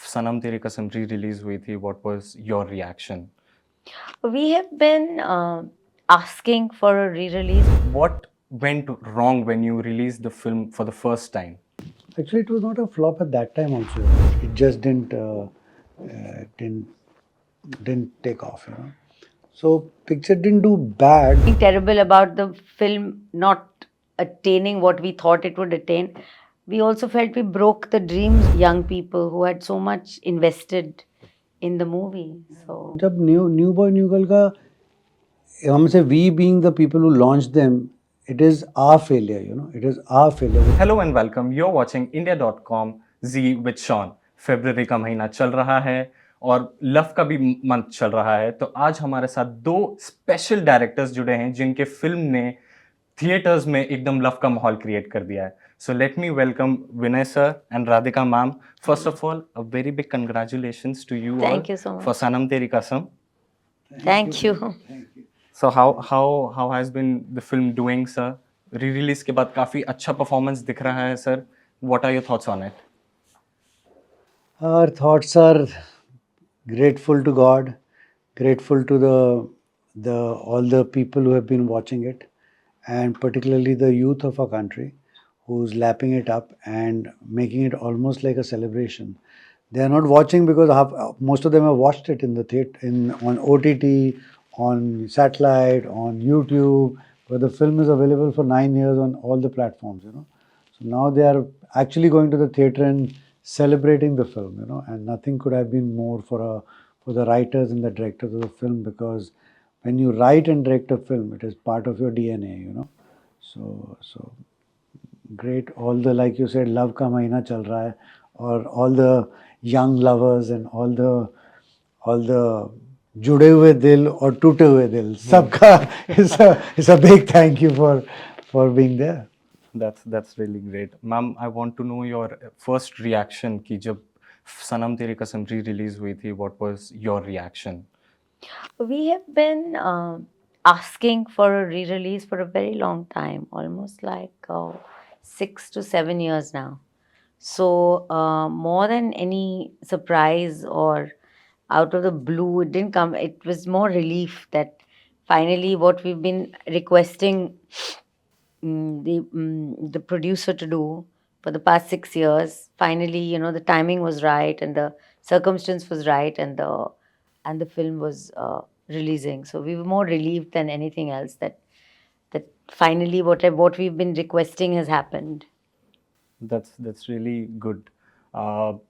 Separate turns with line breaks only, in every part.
सनम तेरी कसम री-रिलीज़ हुई थी, what was your reaction?
We have been asking for a re-release.
What went wrong when you released the film for the first time?
Actually, it was not a flop at that time. Also, it just didn't didn't take off. So picture didn't do bad.
Being terrible about the film not attaining what we thought it would attain. We also felt we broke the dreams of young people who had so much invested in the movie. So
जब new boy new girl का हम से we being the people who launched them, it is our failure. It is our failure.
Hello and welcome. You're watching India.com Z with Sean. फरवरी का महीना चल रहा है और लव का भी मंथ चल रहा है, तो आज हमारे साथ दो स्पेशल डायरेक्टर्स जुड़े हैं जिनके फिल्म ने थिएटर्स में एकदम लव का माहौल क्रिएट कर दिया है. So let me welcome Vinay sir and Radhika ma'am. First of all, a very big congratulations to you
Thank
all
you so much.
for Sanam Teri Kasam.
thank you.
So how has been the film doing, sir? Re-release के बाद काफी अच्छा performance दिख रहा है, sir. What are your thoughts on it?
Our thoughts are grateful to God, grateful to the all the people who have been watching it, and particularly the youth of our country, who's lapping it up and making it almost like a celebration. They are not watching because most of them have watched it in the theater, on OTT, on satellite, on YouTube. But the film is available for 9 years on all the platforms. So now they are actually going to the theater and celebrating the film. And nothing could have been more for the writers and the directors of the film, because when you write and direct a film, it is part of your DNA. So great. All the, like you said, love ka mahina chal raha hai, or all the young lovers and all the जुड़े हुए दिल और टूटे हुए दिल सबका is a big thank you for being there.
That's really great, ma'am. I want to know your first reaction कि जब सनम तेरी कसम re-release हुई थी, what was your reaction?
We have been asking for a re-release for a very long time, almost like 6 to 7 years now. So more than any surprise or out of the blue, it didn't come. It was more relief that finally what we've been requesting the producer to do for the past 6 years. Finally, the timing was right and the circumstance was right, and the film was releasing. So we were more relieved than anything else that finally what we've been requesting has happened.
That's really good.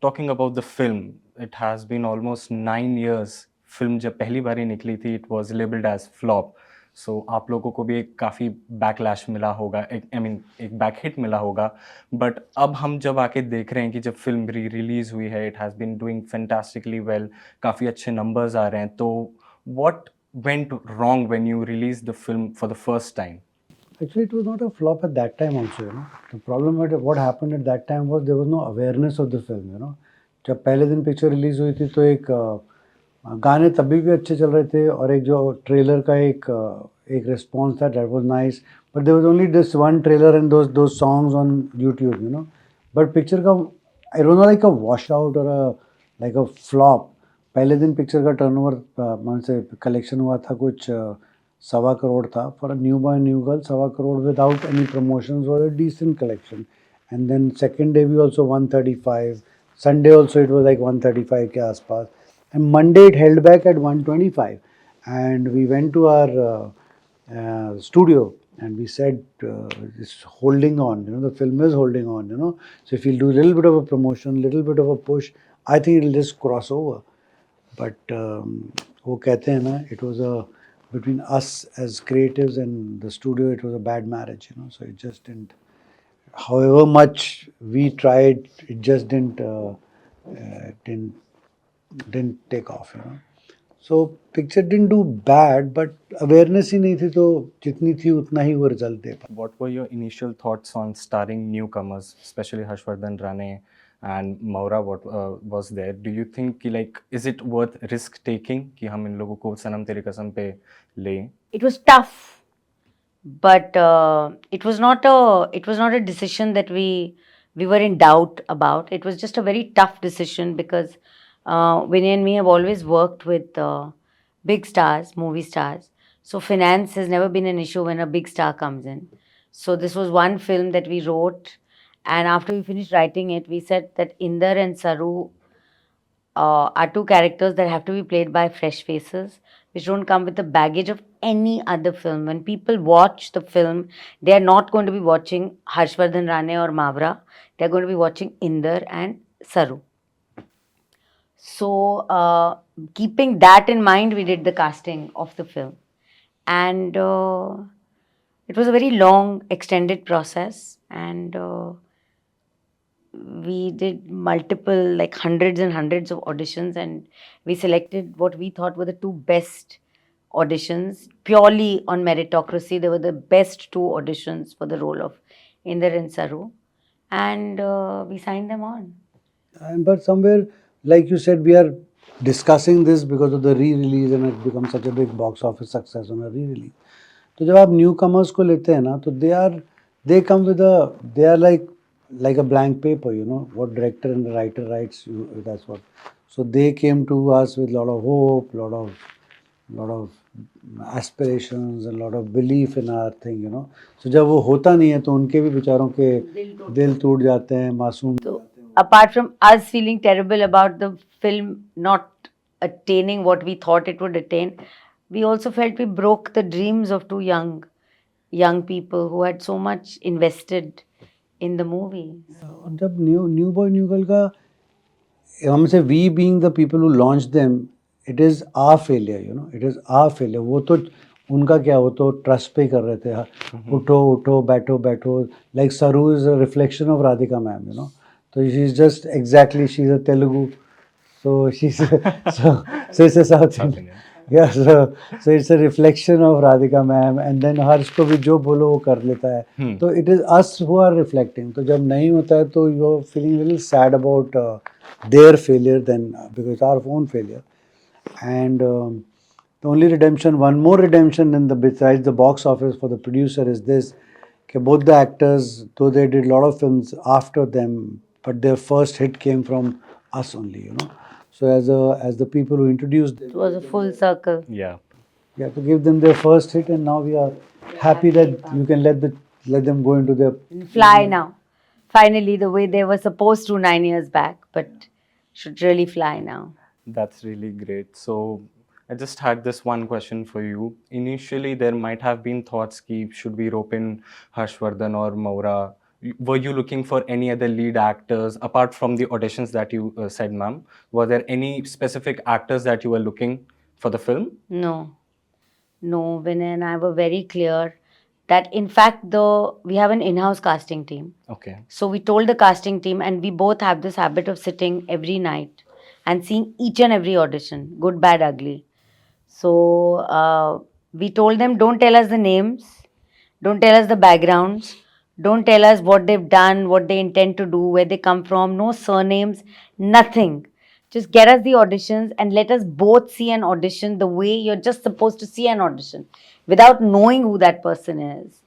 Talking about the film, it has been almost 9 years. Film जब पहली बारी निकली थी, it was labeled as flop. So आप लोगों को भी एक काफ़ी बैकलैश मिला होगा, एक बैक हिट मिला होगा. बट अब हम जब आके देख रहे हैं कि जब फिल्म रिलीज़ हुई है, it has been doing fantastically well, काफ़ी अच्छे नंबर्स आ रहे हैं. तो what went wrong when you released the film for the first time?
Actually, it was not a flop at that time also. The problem with what happened at that time was there was no awareness of the film. जब पहले दिन picture release हुई थी तो एक गाने तभी भी अच्छे चल रहे थे, और एक जो ट्रेलर का एक रिस्पॉन्स था, that was nice. But there was only this one trailer and those songs on YouTube. But picture का it was not like a wash out और लाइक अ फ्लॉप. पहले दिन पिक्चर का टर्नओवर मान से कलेक्शन हुआ था कुछ 1.25 crore था. For a new boy new girl 1.25 crore without any promotions was a decent collection. And then second day भी also 135. Sunday also it was like 135 के आसपास. And Monday it held back at 125. And we went to our studio and we said, it's holding on, the film is holding on, So if you'll do a little bit of a promotion, little bit of a push, I think it'll just cross over. But वो कहते हैं ना, it was between us as creatives and the studio, it was a bad marriage, so it just didn't. However much we tried, it just didn't take off. So picture didn't do bad, but awareness ही नहीं थी, तो जितनी थी उतना ही वो result दे पाया.
What were your initial thoughts on starring newcomers, especially Harshvardhan Rane and Maura was there? Do you think कि like is it worth risk taking कि हम इन लोगों को सनम तेरी कसम पे लें?
It was tough, but it was not a decision that we we were in doubt about. It was just a very tough decision because Vinay and me have always worked with big stars, movie stars. So finance has never been an issue when a big star comes in. So this was one film that we wrote, and after we finished writing it, we said that Inder and Saru are two characters that have to be played by fresh faces, which don't come with the baggage of any other film. When people watch the film, they are not going to be watching Harshvardhan Rane or Mavra. They are going to be watching Inder and Saru. So, keeping that in mind, we did the casting of the film, and it was a very long, extended process, and we did multiple, like hundreds and hundreds of auditions, and we selected what we thought were the two best auditions purely on meritocracy. They were the best two auditions for the role of Inder and Saru, and we signed them on.
And but somewhere, like you said, we are discussing this because of the re-release and it becomes such a big box office success on a re-release. तो जब आप new commerce को लेते हैं ना तो they come with a they are like a blank paper, you know, what director and the writer writes, that's what. So they came to us with a lot of hope, lot of aspirations and lot of belief in our thing, you know. So जब वो होता नहीं है तो उनके भी बेचारों के दिल टूट जाते हैं, मासूम.
So, apart from us feeling terrible about the film not attaining what we thought it would attain, we also felt we broke the dreams of two young people who had so much invested in the movie.
और जब new boy new girl का हम से we being the people who launch them, it is our failure, you know, it is our failure. वो तो उनका क्या, वो तो ट्रस्ट पे कर रहे थे, उठो उठो बैठो बैठो. Like Saru is a reflection of Radhika ma'am, you know. तो she is just exactly, she is a Telugu, so she's so it's a South Indian. Yeah, so it's a reflection of Radhika ma'am, and then हर्ष को भी जो बोलो वो कर लेता है. तो it is us who are reflecting. तो जब नहीं होता है तो you are feeling a little sad about their failure than because our own failure. And the only redemption, one more redemption in the besides the box office for the producer is this: कि both the actors, though they did a lot of films after them, but their first hit came from us only, you know. So as the people who introduced them,
It was a full circle.
Yeah.
you have to give them their first hit, and now we are happy that you can let them go into their
Fly now. Finally, the way they were supposed to 9 years back, but should really fly now.
That's really great. So I just had this one question for you. Initially, there might have been thoughts ki should we rope in Harshvardhan or Maura? Were you looking for any other lead actors apart from the auditions that you said, ma'am? Were there any specific actors that you were looking for the film?
No, Vinay and I were very clear that in fact we have an in-house casting team.
Okay.
So we told the casting team, and we both have this habit of sitting every night and seeing each and every audition, good, bad, ugly. So we told them, don't tell us the names, don't tell us the backgrounds, don't tell us what they've done, what they intend to do, where they come from, no surnames, nothing. Just get us the auditions and let us both see an audition the way you're just supposed to see an audition without knowing who that person is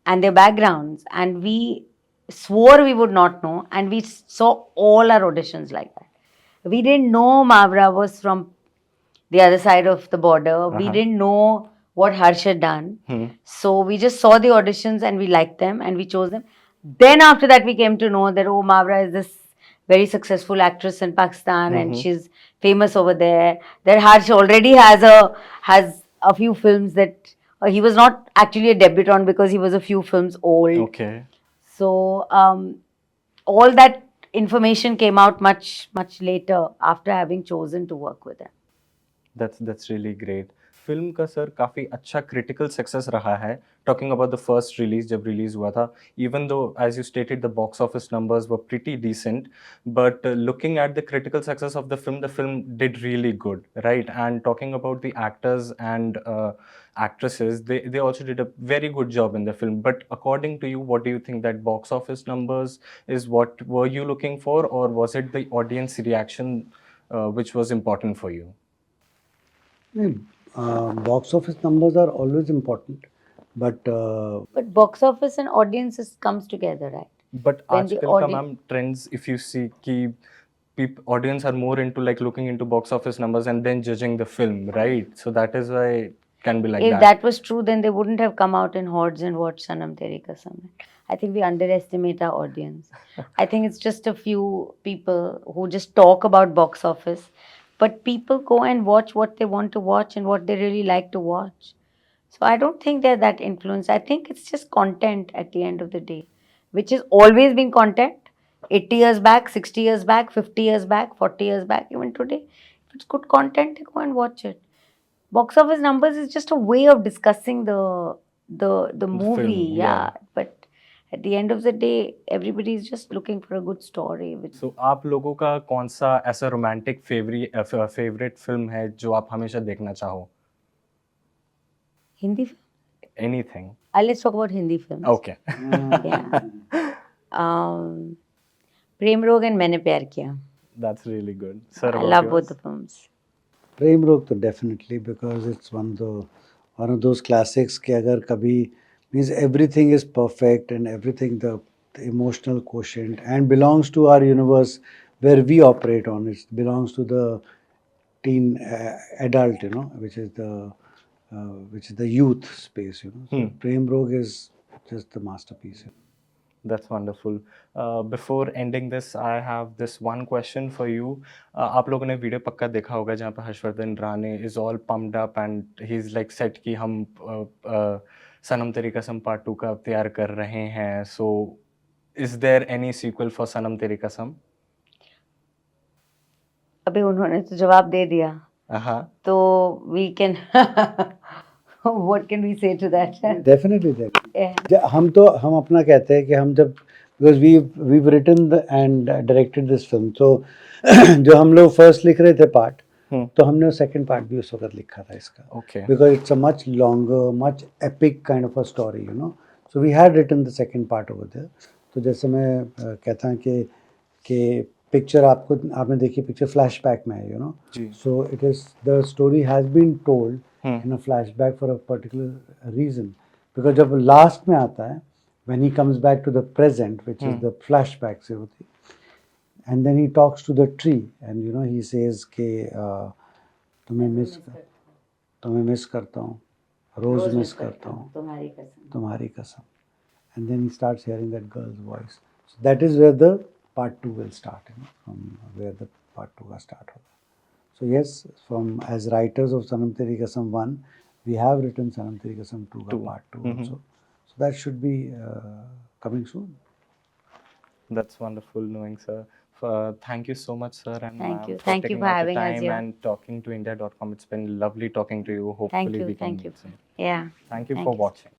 and their backgrounds. And we swore we would not know, and we saw all our auditions like that. We didn't know Mavra was from the other side of the border. We didn't know what Harsh had done. So we just saw the auditions and we liked them and we chose them. Then after that we came to know that, oh, Mavra is this very successful actress in Pakistan and she's famous over there. That Harsh already has a few films that he was not actually a debutant because he was a few films old.
Okay.
So all that information came out much later after having chosen to work with him.
That's really great. Film का sir काफ़ी अच्छा critical success रहा है. Talking about the first release, जब release हुआ था, even though as you stated the box office numbers were pretty decent, but looking at the critical success of the film did really good, right? And talking about the actors and actresses, they also did a very good job in the film. But according to you, what do you think, that box office numbers is what were you looking for, or was it the audience reaction which was important for you?
Box office numbers are always important, but
But box office and audiences comes together, right?
But
when the
आजकल का
audience
ma'am trends if you see कि audience are more into like looking into box office numbers and then judging the film, right? So that is why it can be like
if
that.
that was true, then they wouldn't have come out in hordes and watched Sanam Tere Kasam. I think we underestimate our audience. I think it's just a few people who just talk about box office, but people go and watch what they want to watch and what they really like to watch. So I don't think they're that influenced. I think it's just content at the end of the day, which has always been content. 80 years back, 60 years back, 50 years back, 40 years back, even today. If it's good content, go and watch it. Box office numbers is just a way of discussing the movie,
film,
yeah. But at the end of the day, everybody is just looking for a good story.
So आप लोगों का कौन सा ऐसा romantic favourite film है जो आप हमेशा देखना चाहो?
Hindi film?
Anything.
Let's talk about Hindi films.
Okay.
Yeah. Prem Rog and Maine Pyar Kiya.
That's really good. Sir,
I
about
love
yours?
both the films.
प्रेम रोग तो definitely because it's one of those classics कि अगर कभी means everything is perfect and everything the emotional quotient and belongs to our universe where we operate on. It belongs to the teen adult, you know, which is the youth space, you know. So Prem Rog is just the masterpiece.
That's wonderful. Before ending this, I have this one question for you. आप लोगों ने video पक्का देखा होगा जहाँ पे Harshvardhan Rane is all pumped up and he's like set कि हम सनम तेरी कसम पार्ट 2 का तैयार कर रहे हैं. So is there any sequel for सनम तेरी कसम?
अभी उन्होंने तो जवाब दे दिया.
हाँ.
तो we can what can we say to that?
Definitely there.
Yeah.
हम अपना कहते हैं कि हम जब because we've written and directed this film, so जो हम लोग first लिख रहे थे part, तो हमने second part भी उस वक्त लिखा था इसका.
Okay.
Because it's a much longer, much epic kind of a story, you know. So we had written the second part over there. तो जैसे मैं कहता हूँ कि पिक्चर आपने देखी पिक्चर फ्लैशबैक में है, you know. So it is the story has been told in a flashback for a particular reason. Because जब last में आता है, when he comes back to the present, which is the flashback से होती, and then he talks to the tree, and you know he says कि तुम्हें miss करता हूँ, रोज मिस करता हूँ, तुम्हारी कसम, and then he starts hearing that girl's voice. So that is where the part 2 will start, you know, from where the part 2 का start होगा. So yes, from as writers of Sanam Teri Kasam 1, we have written Sanam Teri Kasam 2 का part 2 also. So that should be coming soon.
That's wonderful knowing, sir. Thank you so much, sir, and
Thank
ma'am,
you.
for
Thank you
taking
for
out the
having us
time
here.
and talking to India.com. It's been lovely talking to you. Hopefully, we can
Thank you.
meet soon.
Yeah.
Thank you
Thank
for
you.
watching.